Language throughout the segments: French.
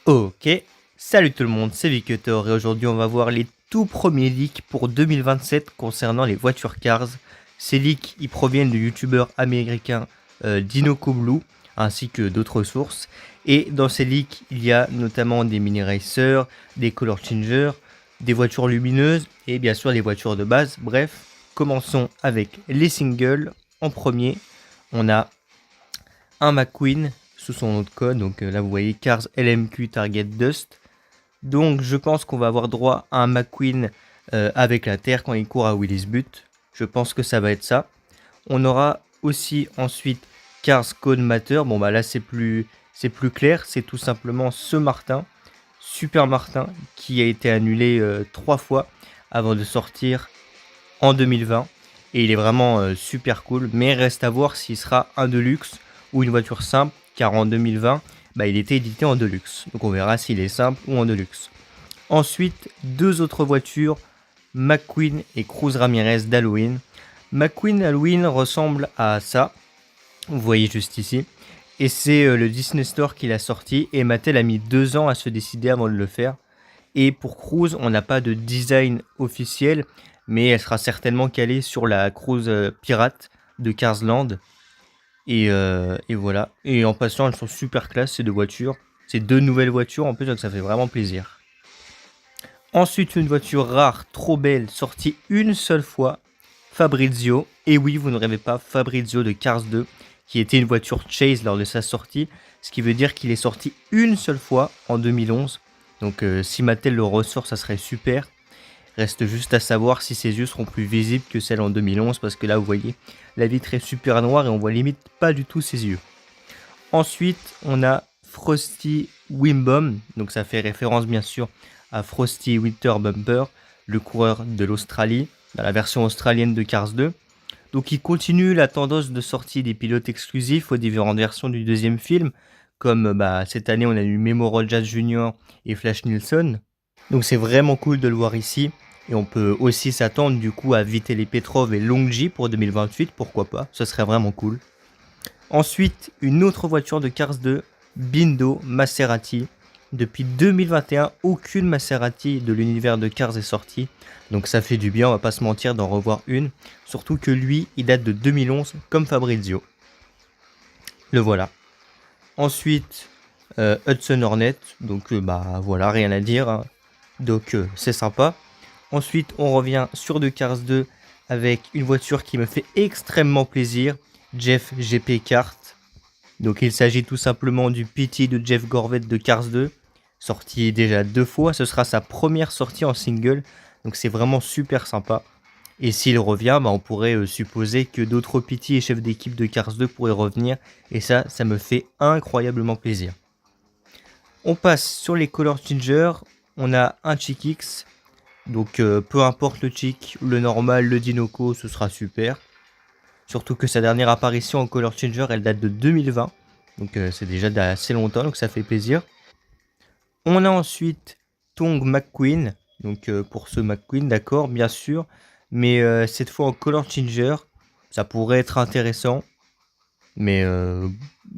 Ok, salut tout le monde, c'est Viketor et aujourd'hui on va voir les tout premiers leaks pour 2027 concernant les voitures Cars. Ces leaks ils proviennent du youtubeur américain Dinoco Blue ainsi que d'autres sources. Et dans ces leaks il y a notamment des mini racers, des color changers, des voitures lumineuses et bien sûr des voitures de base. Bref, commençons avec les singles. En premier, on a un McQueen sous son nom de code. Donc là, vous voyez Cars LMQ Target Dust. Donc je pense qu'on va avoir droit à un McQueen avec la terre quand il court à Willis Butte. Je pense que ça va être ça. On aura aussi ensuite Cars Code Matter. Bon bah là c'est plus clair. C'est tout simplement ce Martin, Super Martin, qui a été annulé 3 fois avant de sortir en 2020. Et il est vraiment super cool. Mais reste à voir s'il sera un Deluxe ou une voiture simple, car en 2020, il était édité en Deluxe. Donc on verra s'il est simple ou en Deluxe. Ensuite, deux autres voitures, McQueen et Cruz Ramirez d'Halloween. McQueen Halloween ressemble à ça, vous voyez juste ici. Et c'est le Disney Store qui l'a sorti, et Mattel a mis 2 ans à se décider avant de le faire. Et pour Cruz, on n'a pas de design officiel, mais elle sera certainement calée sur la Cruz Pirate de Cars Land. Et voilà. Et en passant, elles sont super classe ces deux voitures. C'est deux nouvelles voitures en plus, donc ça fait vraiment plaisir. Ensuite, une voiture rare, trop belle, sortie une seule fois. Fabrizio. Et oui, vous ne rêvez pas, Fabrizio de Cars 2, qui était une voiture chase lors de sa sortie. Ce qui veut dire qu'il est sorti une seule fois en 2011. Donc si Mattel le ressort, ça serait super. Reste juste à savoir si ses yeux seront plus visibles que celles en 2011, parce que là vous voyez, la vitre est super noire et on voit limite pas du tout ses yeux. Ensuite, on a Frosty Wimbom, donc ça fait référence bien sûr à Frosty Winter Bumper, le coureur de l'Australie, dans la version australienne de Cars 2. Donc il continue la tendance de sortie des pilotes exclusifs aux différentes versions du deuxième film, comme cette année on a eu Memo Rogers Jr. et Flash Nilsson. Donc c'est vraiment cool de le voir ici. Et on peut aussi s'attendre du coup à Vitaly Petrov et Longji pour 2028, pourquoi pas, ce serait vraiment cool. Ensuite, une autre voiture de Cars 2, Bindo Maserati. Depuis 2021, aucune Maserati de l'univers de Cars est sortie. Donc ça fait du bien, on va pas se mentir, d'en revoir une. Surtout que lui, il date de 2011, comme Fabrizio. Le voilà. Ensuite, Hudson Hornet. Donc voilà, rien à dire, hein. Donc c'est sympa. Ensuite, on revient sur de Cars 2 avec une voiture qui me fait extrêmement plaisir, Jeff GP Kart. Donc il s'agit tout simplement du PT de Jeff Gorvette de Cars 2, sorti déjà 2 fois, ce sera sa première sortie en single, donc c'est vraiment super sympa. Et s'il revient, on pourrait supposer que d'autres PT et chefs d'équipe de Cars 2 pourraient revenir, et ça me fait incroyablement plaisir. On passe sur les Color Changers, on a un Chick X. Donc peu importe le chic, le normal, le Dinoco, ce sera super. Surtout que sa dernière apparition en Color Changer, elle date de 2020. Donc c'est déjà d'assez longtemps, donc ça fait plaisir. On a ensuite Tong McQueen. Donc pour ce McQueen, d'accord, bien sûr. Mais cette fois en Color Changer, ça pourrait être intéressant. Mais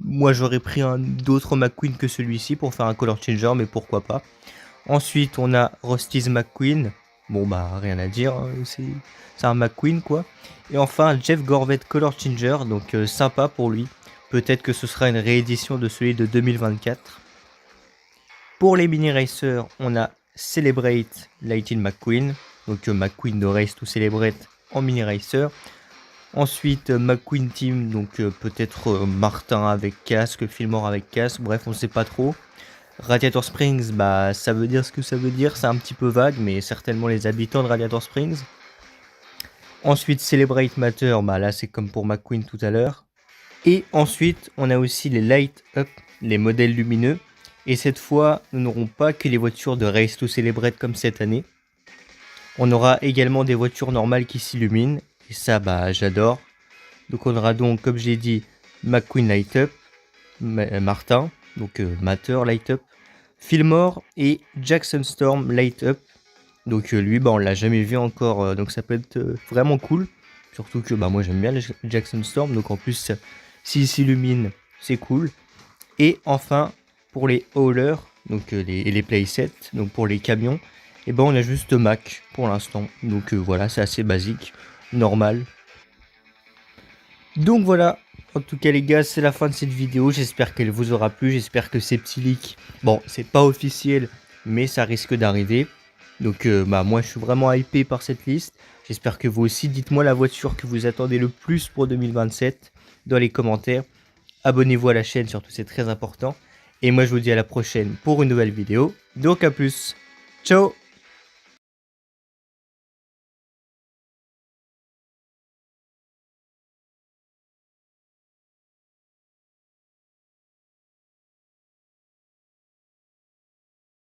moi j'aurais pris un d'autres McQueen que celui-ci pour faire un Color Changer, mais pourquoi pas. Ensuite, on a Rusty's McQueen. Bon, rien à dire, hein, c'est un McQueen, quoi. Et enfin, Jeff Gorvette Color Changer, donc sympa pour lui. Peut-être que ce sera une réédition de celui de 2024. Pour les mini racers, on a Celebrate Lightning McQueen. Donc McQueen de Race to Celebrate en mini racer. Ensuite, McQueen Team, donc peut-être Martin avec casque, Fillmore avec casque, bref, on sait pas trop. Radiator Springs, ça veut dire ce que ça veut dire, c'est un petit peu vague, mais certainement les habitants de Radiator Springs. Ensuite, Celebrate Matter, là c'est comme pour McQueen tout à l'heure. Et ensuite, on a aussi les Light Up, les modèles lumineux. Et cette fois, nous n'aurons pas que les voitures de Race to Celebrate comme cette année. On aura également des voitures normales qui s'illuminent, et ça, j'adore. Donc on aura donc, comme j'ai dit, McQueen Light Up, Martin, donc Matter Light Up, Fillmore et Jackson Storm Light Up. Donc lui, on l'a jamais vu encore, donc ça peut être vraiment cool. Surtout que moi j'aime bien les Jackson Storm, donc en plus s'il s'illumine, c'est cool. Et enfin, pour les haulers, donc et les playsets, donc pour les camions, et ben on a juste Mac pour l'instant. Donc voilà, c'est assez basique, normal. Donc voilà, en tout cas les gars, c'est la fin de cette vidéo, j'espère qu'elle vous aura plu, j'espère que ces petits leaks, bon c'est pas officiel, mais ça risque d'arriver. Donc bah moi je suis vraiment hypé par cette liste, j'espère que vous aussi, dites-moi la voiture que vous attendez le plus pour 2027 dans les commentaires. Abonnez-vous à la chaîne, surtout c'est très important. Et moi je vous dis à la prochaine pour une nouvelle vidéo, donc à plus, ciao.